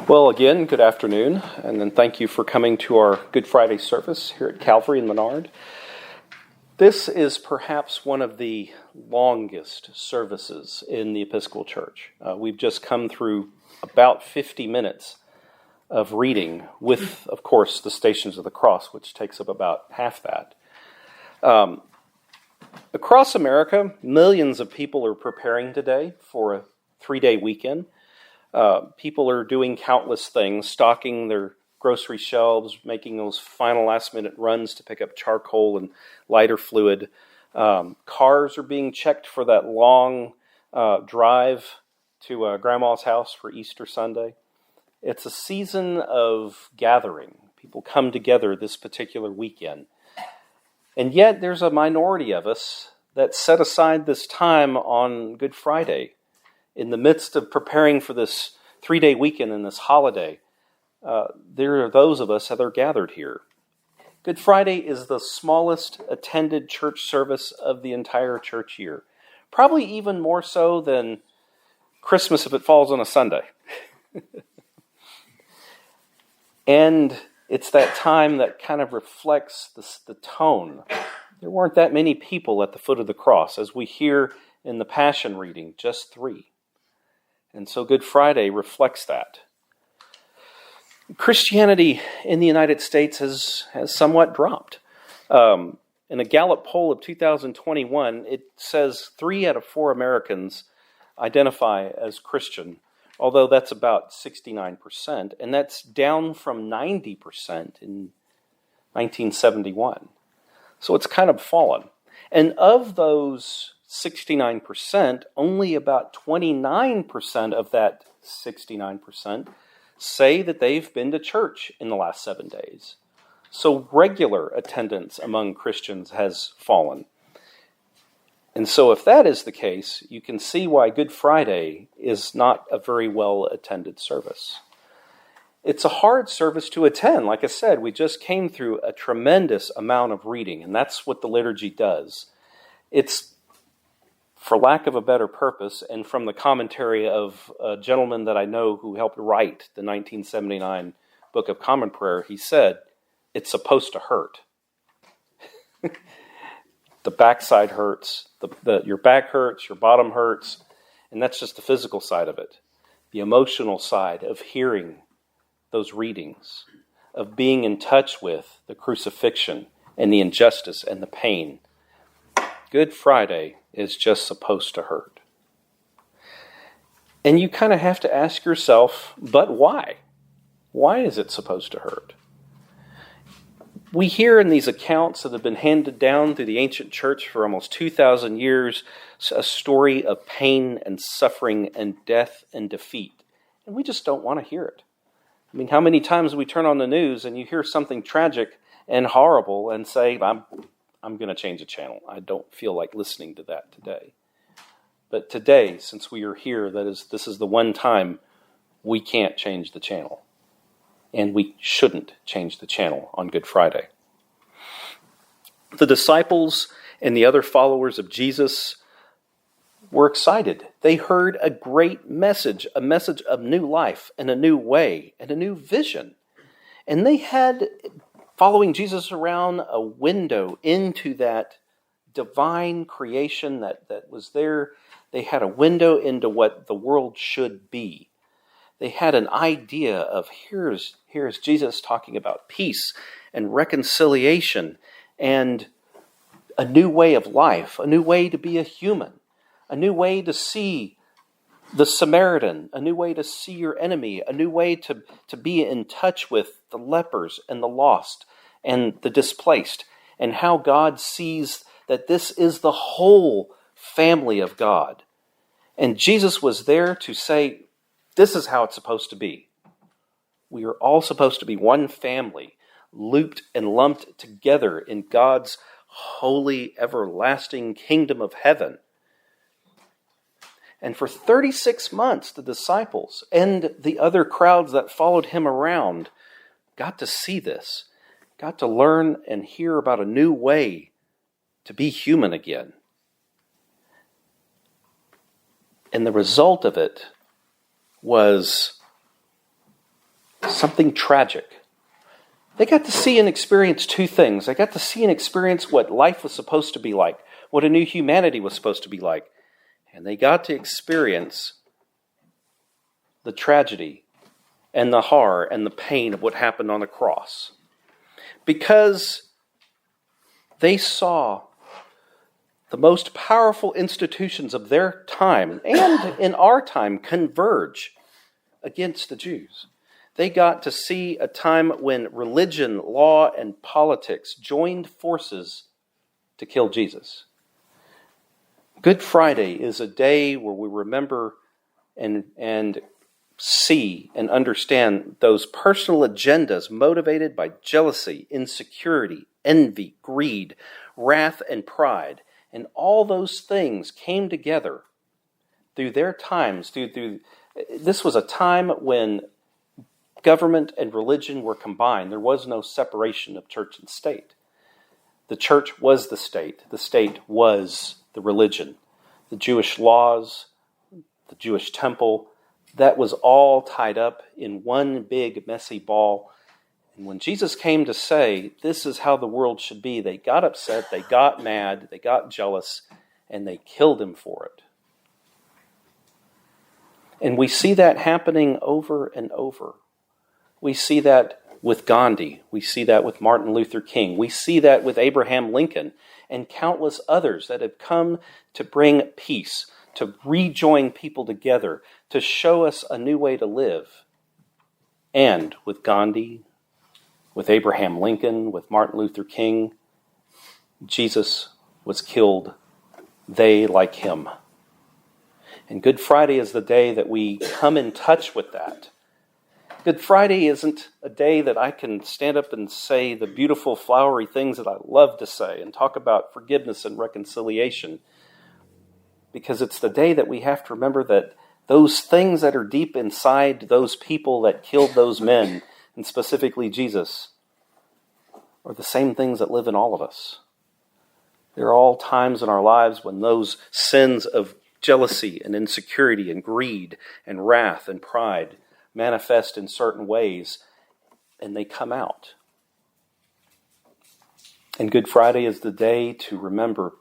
Well, again, good afternoon, and then thank you for coming to our Good Friday service here at Calvary in Menard. This is perhaps one of the longest services in the Episcopal Church. We've just come through about 50 minutes of reading with, of course, the Stations of the Cross, which takes up about half that. Across America, millions of people are preparing today for a 3-day weekend. People are doing countless things, stocking their grocery shelves, making those final last-minute runs to pick up charcoal and lighter fluid. Cars are being checked for that long drive to Grandma's house for Easter Sunday. It's a season of gathering. People come together this particular weekend. And yet there's a minority of us that set aside this time on Good Friday in the midst of preparing for this 3-day weekend and this holiday. There are those of us that are gathered here. Good Friday is the smallest attended church service of the entire church year. Probably even more so than Christmas if it falls on a Sunday. And it's that time that kind of reflects the tone. There weren't that many people at the foot of the cross, as we hear in the Passion reading, just 3. And so Good Friday reflects that. Christianity in the United States has somewhat dropped. In a Gallup poll of 2021, it says 3 out of 4 Americans identify as Christian, although that's about 69%, and that's down from 90% in 1971. So it's kind of fallen. And of those 69%, only about 29% of that 69% say that they've been to church in the last 7 days. So regular attendance among Christians has fallen. And so if that is the case, you can see why Good Friday is not a very well attended service. It's a hard service to attend. Like I said, we just came through a tremendous amount of reading, and that's what the liturgy does. It's, for lack of a better purpose, and from the commentary of a gentleman that I know who helped write the 1979 Book of Common Prayer, he said, it's supposed to hurt. The backside hurts, your back hurts, your bottom hurts, and that's just the physical side of it. The emotional side of hearing those readings, of being in touch with the crucifixion and the injustice and the pain. Good Friday is just supposed to hurt. And you kind of have to ask yourself, but why? Why is it supposed to hurt? We hear in these accounts that have been handed down through the ancient church for almost 2,000 years, a story of pain and suffering and death and defeat. And we just don't want to hear it. I mean, how many times we turn on the news and you hear something tragic and horrible and say, I'm going to change the channel. I don't feel like listening to that today. But today, since we are here, this is the one time we can't change the channel. And we shouldn't change the channel on Good Friday. The disciples and the other followers of Jesus were excited. They heard a great message, a message of new life and a new way and a new vision. And they had, following Jesus around, a window into that divine creation that was there. They had a window into what the world should be. They had an idea of here's Jesus talking about peace and reconciliation and a new way of life, a new way to be a human, a new way to see the Samaritan, a new way to see your enemy, a new way to be in touch with the lepers and the lost and the displaced, and how God sees that this is the whole family of God. And Jesus was there to say, this is how it's supposed to be. We are all supposed to be one family, looped and lumped together in God's holy, everlasting kingdom of heaven. And for 36 months, the disciples and the other crowds that followed him around got to see this, got to learn and hear about a new way to be human again. And the result of it was something tragic. They got to see and experience two things. They got to see and experience what life was supposed to be like, what a new humanity was supposed to be like. And they got to experience the tragedy and the horror and the pain of what happened on the cross. Because they saw the most powerful institutions of their time and in our time converge against the Jews. They got to see a time when religion, law, and politics joined forces to kill Jesus. Good Friday is a day where we remember and see and understand those personal agendas motivated by jealousy, insecurity, envy, greed, wrath, and pride. And all those things came together through their times. This was a time when government and religion were combined. There was no separation of church and state. The church was the state was the religion. The Jewish laws, the Jewish temple, that was all tied up in one big messy ball. And when Jesus came to say, this is how the world should be, they got upset, they got mad, they got jealous, and they killed him for it. And we see that happening over and over. We see that with Gandhi. We see that with Martin Luther King. We see that with Abraham Lincoln and countless others that have come to bring peace, to rejoin people together, to show us a new way to live. And with Gandhi, with Abraham Lincoln, with Martin Luther King, Jesus was killed. They like him. And Good Friday is the day that we come in touch with that. Good Friday isn't a day that I can stand up and say the beautiful flowery things that I love to say and talk about forgiveness and reconciliation. Because it's the day that we have to remember that those things that are deep inside those people that killed those men, and specifically Jesus, are the same things that live in all of us. There are all times in our lives when those sins of jealousy and insecurity and greed and wrath and pride manifest in certain ways, and they come out. And Good Friday is the day to remember,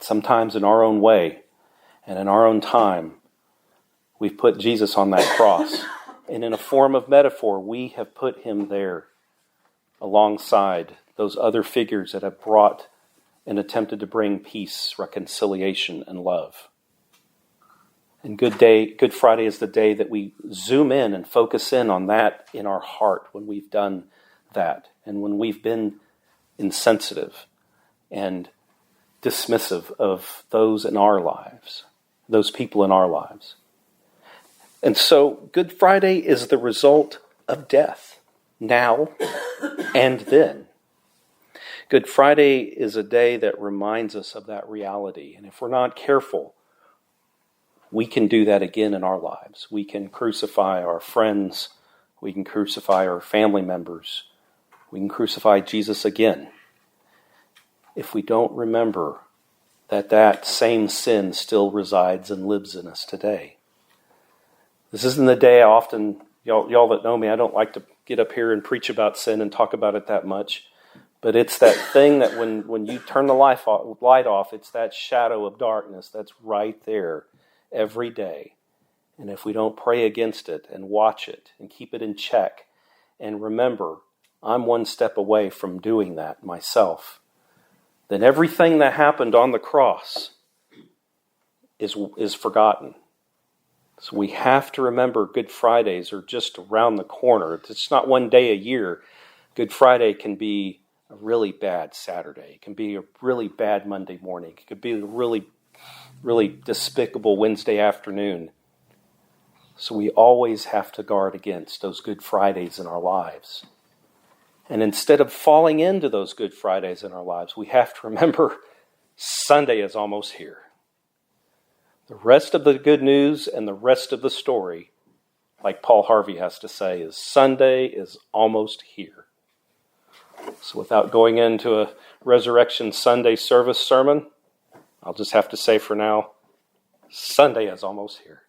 sometimes in our own way and in our own time, we've put Jesus on that cross. And in a form of metaphor, we have put him there alongside those other figures that have brought and attempted to bring peace, reconciliation, and love. And Good Friday is the day that we zoom in and focus in on that in our heart when we've done that and when we've been insensitive and dismissive of those in our lives, those people in our lives. And so Good Friday is the result of death, now and then. Good Friday is a day that reminds us of that reality. And if we're not careful, we can do that again in our lives. We can crucify our friends. We can crucify our family members. We can crucify Jesus again if we don't remember that same sin still resides and lives in us today. This isn't the day I often, y'all that know me, I don't like to get up here and preach about sin and talk about it that much. But it's that thing that when you turn the light off, it's that shadow of darkness that's right there every day. And if we don't pray against it and watch it and keep it in check and remember, I'm one step away from doing that myself, then everything that happened on the cross is forgotten. So we have to remember Good Fridays are just around the corner. It's not one day a year. Good Friday can be a really bad Saturday. It can be a really bad Monday morning. It could be a really despicable Wednesday afternoon. So we always have to guard against those Good Fridays in our lives. And instead of falling into those Good Fridays in our lives, we have to remember Sunday is almost here. The rest of the good news and the rest of the story, like Paul Harvey has to say, is Sunday is almost here. So without going into a Resurrection Sunday service sermon, I'll just have to say for now, Sunday is almost here.